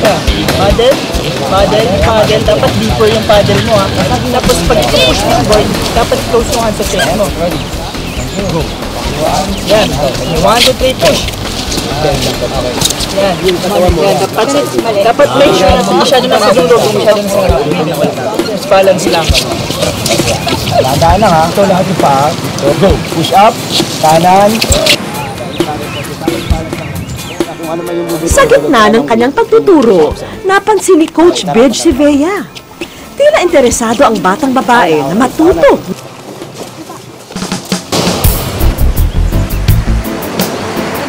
Paddle, paddle, paddle. Dapat deeper yung paddle mo ha. Tapos pag push mo yung board, dapat close yung hands sa chest mo. Yan. 1, 2, 3, push. Yan. Yan. Dapat make sure na masyado nasa dulo, masyado nasa dulo. Just balance lang. Tandaan lang ha. Ito lahat yung paa. Go. Push up. Kanan. Sa gitna ng kanyang pagtuturo, napansin ni Coach Bidge si Bea. Tila interesado ang batang babae na matuto.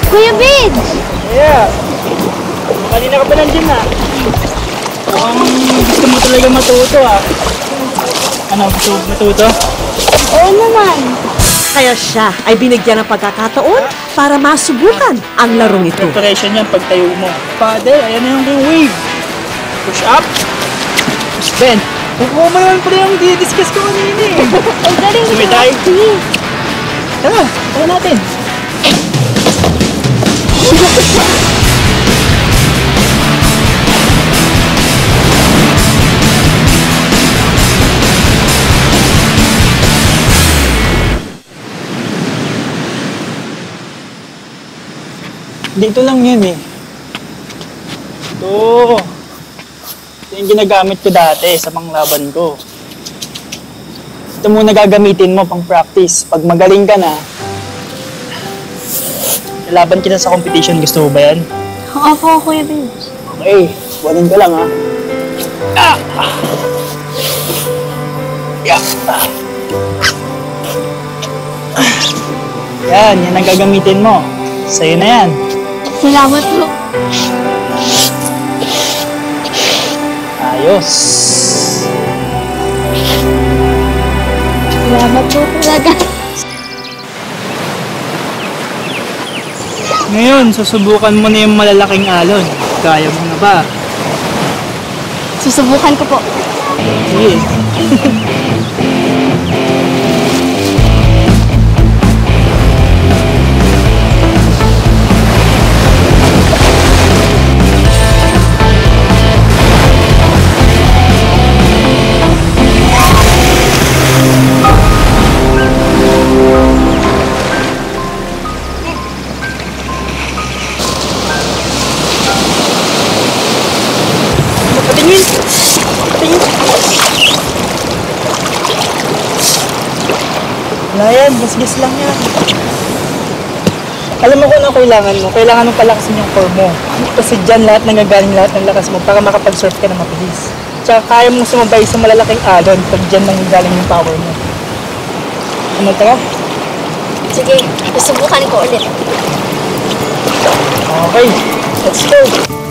Kuya Bidge! Yeah. Kanina ka pa nandiyan na. Gusto mo talaga matuto ah. Ano, gusto mo matuto? Oo naman. Kaya siya ay binigyan ng pagkakataon para masubukan ang larong ito. Preparation yan pag tayo mo. Paddle, ayan na yung wave. Push up. Push bend. Kukuha mo naman pala yung di-discuss ko kanina eh. Ang galing Sumay tayo. Tara, tara natin. Dito lang yun eh. Ito. Ito yung ginagamit ko dati sa panglaban ko. Ito muna gagamitin mo pang practice. Pag magaling ka na, laban kita sa competition. Gusto mo ba yan? Opo, Kuya Bidge. Okay, buwanin ko lang ha. Ah! Yeah. Yan ang gagamitin mo. Sa'yo na yan. Salamat po. Ayos. Salamat po talaga. Ngayon, susubukan mo na yung malalaking alon. Kaya mo na ba? Susubukan ko po. Sige. Patingin! Patingin! Wala yan, gas-gas lang yan. Alam mo kung ano kailangan mo. Kailangan mong palakasin yung core mo. Kasi dyan nanggagaling lahat ng lakas mo para makapag-surf ka na mabilis. Tsaka kaya mong sumabay sa malalaking alon pag dyan nanggagaling yung power mo. Ano tara? Sige, susubukan ko ulit. Okay, let's go!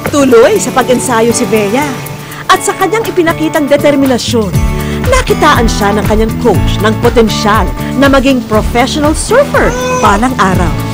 Tuloy sa pag-ensayo si Bea. At sa kanyang ipinakitang determinasyon, nakitaan siya ng kanyang coach ng potensyal na maging professional surfer balang araw.